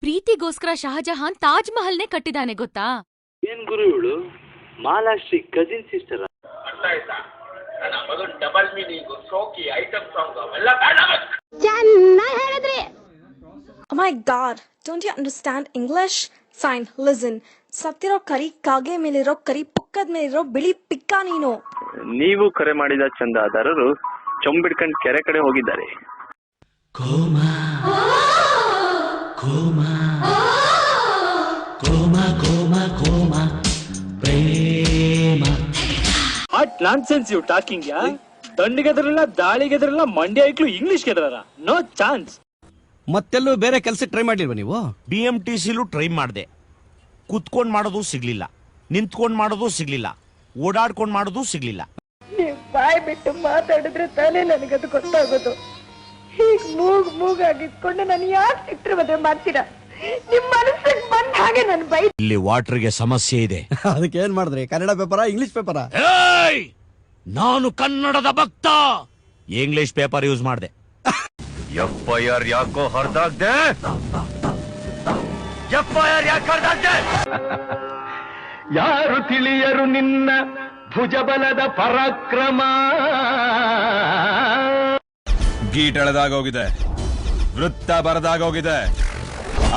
ಪ್ರೀತಿಗೋಸ್ಕರ ಶಹಜಹಾನ್ ತಾಜ್ ಮಹಲ್ನೇ ಕಟ್ಟಿದಾನೆ ಗೊತ್ತಾ? ಏನ್ ಗುರು ಇವಳು ಮಾಲಾಶ್ರೀ ಕಜಿನ್ ಸಿಸ್ಟರ್? ಅರ್ಥ ಆಯ್ತಾ? ನನ್ನ ಮಗನ್ ಡಬಲ್ ಮೀನಿಂಗ್ ಶೋಕಿ ಐಟಮ್ ಸಾಂಗ್ ಅವೆಲ್ಲ ಬೇಡ. ಚೆನ್ನಾಗಿ ಹೇಳಿದ್ರಿ. Oh my god, don't you understand English? Fine, listen. ಸತ್ತಿರೋ ಕರಿ ಕಾಗೆ ಮೇಲಿರೋ ಕರಿ ಪುಕ್ಕದ ಮೇಲಿರೋ ಬಿಳಿ ಪಿಕ್ಕ ನೀನು. ನೀವು ಕರೆ ಮಾಡಿದ ಚಂದಾದಾರರು ಚೊಂಬಿಡ್ಕಂಡ್ ಕೆರೆ ಕಡೆ ಹೋಗಿದ್ದಾರೆ. Coma coma coma coma coma ಪ್ರೇಮ. ವಾಟ್ ನಾನ್ಸೆನ್ಸ್ ಯು ಟಾಕಿಂಗ್ ಯಾ? ದಂಡಿಗೆದ್ರಲ್ಲ ದಾಳಿಗೆದ್ರಲ್ಲ ಮಂಡ್ಯ ಐಕ್ಳು ಇಂಗ್ಲಿಷ್ ಗೆದ್ರಾರ? No chance. ಮತ್ತೆಲ್ಲೂ ಬೇರೆ ಕೆಲಸ ಟ್ರೈ ಮಾಡಿಲ್ವಾ ನೀವು? BMTCಲೂ ಟ್ರೈ ಮಾಡಿದೆ. ಕುತ್ಕೊಂಡ್ ಮಾಡೋದು ಸಿಗ್ಲಿಲ್ಲ, ನಿಂತ್ಕೊಂಡ್ ಮಾಡೋದು ಸಿಗ್ಲಿಲ್ಲ, ಓಡಾಡ್ಕೊಂಡ್ ಮಾಡೋದು ಸಿಗ್ಲಿಲ್ಲ. ನೀವು ಬಾಯ್ ಬಿಟ್ಟು ಮಾತಾಡಿದ್ರೆ ತಾನೇ ನನಗದು ಗೊತ್ತಾಗೋದು. ಹೀಗ್ ಮೂಗಾಗಿಟ್ಕೊಂಡು ನಾನು ಯಾಕೆ ಸಿಟ್ರೆ ಮದುವೆ ಮಾಡ್ತೀರಾ? ನಿಮ್ ಮನಸ್ಸಿಗೆ ಬಂದ ಹಾಗೆ ನಾನು ಬೈ. ಇಲ್ಲಿ ವಾಟರ್ಗೆ ಸಮಸ್ಯೆ ಇದೆ. ಅದಕ್ಕೆ ಏನ್ ಮಾಡಿದ್ರಿ? ಕನ್ನಡ ಪೇಪರಾ ಇಂಗ್ಲಿಷ್ ಪೇಪರಾ? ನಾನು ಕನ್ನಡದ ಭಕ್ತ. ಇಂಗ್ಲಿಷ್ ಪೇಪರ್ ಯೂಸ್ ಮಾಡಿದೆ. FIR ಯಾಕೋ ಹರಿದಾಗ್ದೆ? FIR ಯಾಕೆ ಹರಿದಾಗ್ದೆ? ಯಾರು ತಿಳಿಯರು ನಿನ್ನ ಭುಜಬಲದ ಪರಾಕ್ರಮ. ಗೀಟಳದಾಗೋಗಿದೆ, ವೃತ್ತ ಬರದಾಗೋಗಿದೆ.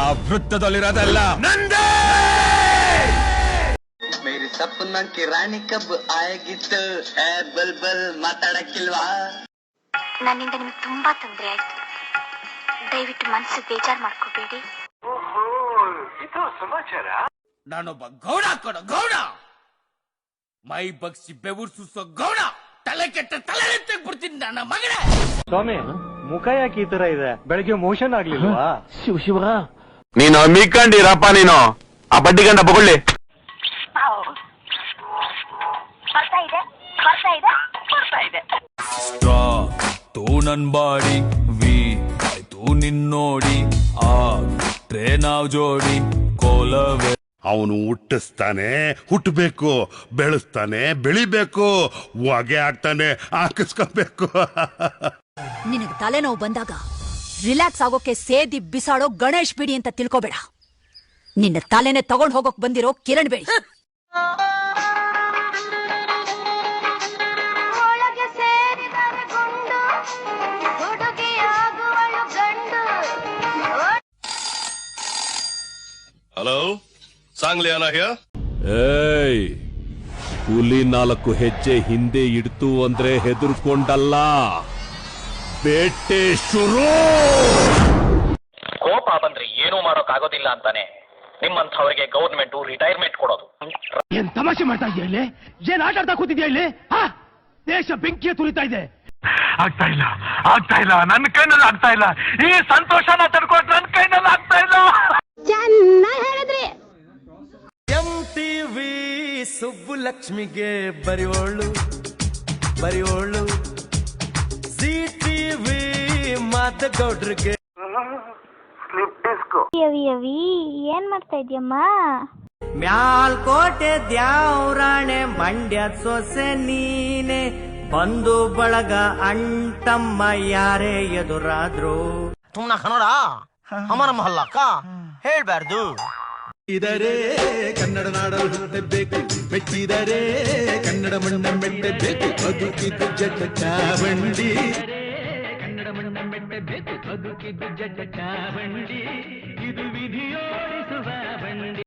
ಆ ವೃತ್ತದಲ್ಲಿರೋದೆಲ್ಲ ನಂದೇ. ಮೇರಿ ಸಪ್ನ ಕಿ ರಾಣಿ ಕಬ್ ಆಯಗಿತ್ತು ಬಲ್ ಬಲ್ ಮಾತಾಡಕ್ಕಿಲ್ವಾ? ನನ್ನಿಂದ ನಿಮ್ಗೆ ತುಂಬಾ ತೊಂದರೆ ಆಯ್ತು. ದಯವಿಟ್ಟು ಮನಸ್ಸು ಬೇಜಾರು ಮಾಡ್ಕೋಬೇಡಿ. ಇದು ಸಮಾಚಾರ. ನಾನೊಬ್ಬ ಗೌಡ ಕೊಡ ಗೌಡ, ಮೈ ಬಗ್ಸಿ ಬೆವರು ಸುಸೋ ಗೌಡ. ತಲೆ ಕೆಟ್ಟ ತಲೆ ತೆಗ್ಬಿಡ್ತೀನಿ ನನ್ನ ಮಗನೇ. ಸ್ವಾಮಿ, ಮುಖ ಯಾಕೆ ಈ ತರ ಇದೆ? ಬೆಳಗ್ಗೆ ಮೋಷನ್ ಆಗ್ಲಿಲ್ವಾ? ಶಿವ ನೀನು ಮೀಕೊಂಡಿರಪ್ಪ. ನೀನು ಆ ಬಡ್ಡಿ ಗಂಡ ಬಗೊಳ್ಳಿ. ತೂ ನನ್ ಬಾಡಿ ವಿ ಆಯ್ತು ನಿನ್ನೋಡಿ ಆ ನಾವ್ ಜೋಡಿ ಕೋಲವೇ. ಅವನು ಹುಟ್ಟಿಸ್ತಾನೆ, ಹುಟ್ಟಬೇಕು, ಬೆಳೆಸ್ತಾನೆ, ಬೆಳಿಬೇಕು, ಹೊಗೆ ಹಾಕ್ತಾನೆ, ಹಾಕಿಸ್ಕೋಬೇಕು. ನಿನಗ್ ತಲೆನೋವು ಬಂದಾಗ ರಿಲ್ಯಾಕ್ಸ್ ಆಗೋಕೆ ಸೇದಿ ಬಿಸಾಡೋ ಗಣೇಶ್ ಬಿಡಿ ಅಂತ ತಿಳ್ಕೊಬೇಡ. ನಿನ್ನ ತಲೆನೆ ತಗೊಂಡ್ ಹೋಗೋಕ್ ಬಂದಿರೋ ಕಿರಣ್ ಬೇಡಿ. ಹಲೋ, ಸಾಂಗ್ಲಿ ಅಣ್ಣ ಹಿಯರ್. ಏಯ್, ಹುಲಿ 4 ಹೆಜ್ಜೆ ಹಿಂದೆ ಇಡ್ತು ಅಂದ್ರೆ ಹೆದರ್ಕೊಂಡಲ್ಲ, ಬೇಟೆ ಶುರು. ಕೋಪ ಬಂದ್ರೆ ಏನೂ ಮಾಡೋಕ್ ಆಗೋದಿಲ್ಲ ಅಂತಾನೆ ನಿಮ್ಮಂಥವ್ರಿಗೆ ಗೌರ್ಮೆಂಟ್ ರಿಟೈರ್ಮೆಂಟ್ ಕೊಡೋದು. ಏನ್ ತಮಾಷೆ ಮಾಡ್ತಾ ಇದೆಯಾ ಇಲ್ಲಿ? ಏನ್ ಆಟ ಆಡ್ತಾ ಕೂತಿದ್ಯಾ ಇಲ್ಲಿ? ದೇಶ ಬೆಂಕಿಯ ತುರಿತಾ ಇದೆ. ಆಗ್ತಾ ಇಲ್ಲ, ನನ್ನ ಕೈನಲ್ಲಿ ಆಗ್ತಾ ಇಲ್ಲ. ಈ ಸಂತೋಷನ ತಡ್ಕೊಂಡು ನನ್ನ ಕೈನಲ್ಲಿ ಆಗ್ತಾ ಇಲ್ಲ. ಚೆನ್ನಾಗಿ ಹೇಳಿದ್ರಿ. MTV ಸುಬ್ಬುಲಕ್ಷ್ಮಿಗೆ ಬರಿಯೋಳು, CTV ಮಾತಗೌಡ್ರಿಗೆ. ಏನ್ ಮಾಡ್ತಾ ಇದ್ಯಮ್ಮ? ಮ್ಯಾಲ್ಕೋಟೆ ದ್ಯಾವ್ರಾಣೆ ಮಂಡ್ಯ ಸೊಸೆ ನೀನೆ, ಬಂಧು ಬಳಗ ಅಂಟಮ್ಮ ಯಾರೇ ಎದುರಾದ್ರು. ತುಮ್ನ ಕನ್ನಡ ಅಮರ ಮಹಲ್ಲಕ್ಕ ಹೇಳ್ಬಾರ್ದು. ಇದರೇ ಕನ್ನಡ ನಾಡಲು ಹುಟ್ಟಬೇಕು, ಮೆಚ್ಚಿದರೆ ಕನ್ನಡ ಮಣ್ಣ ಮೆಟ್ಟಬೇಕು, ಬದುಕಿದ್ದು ಜಟ ಚಾವಂಡಿ. ಕನ್ನಡ ಮಣ್ಣ ಮೆಟ್ಟಬೇಕು, ಬದುಕಿದ್ದು ಜಟ ಚಾವಂಡಿ. ಇದು ವಿಧಿಯೋಡಿಸುವ ಬಂಡಿ.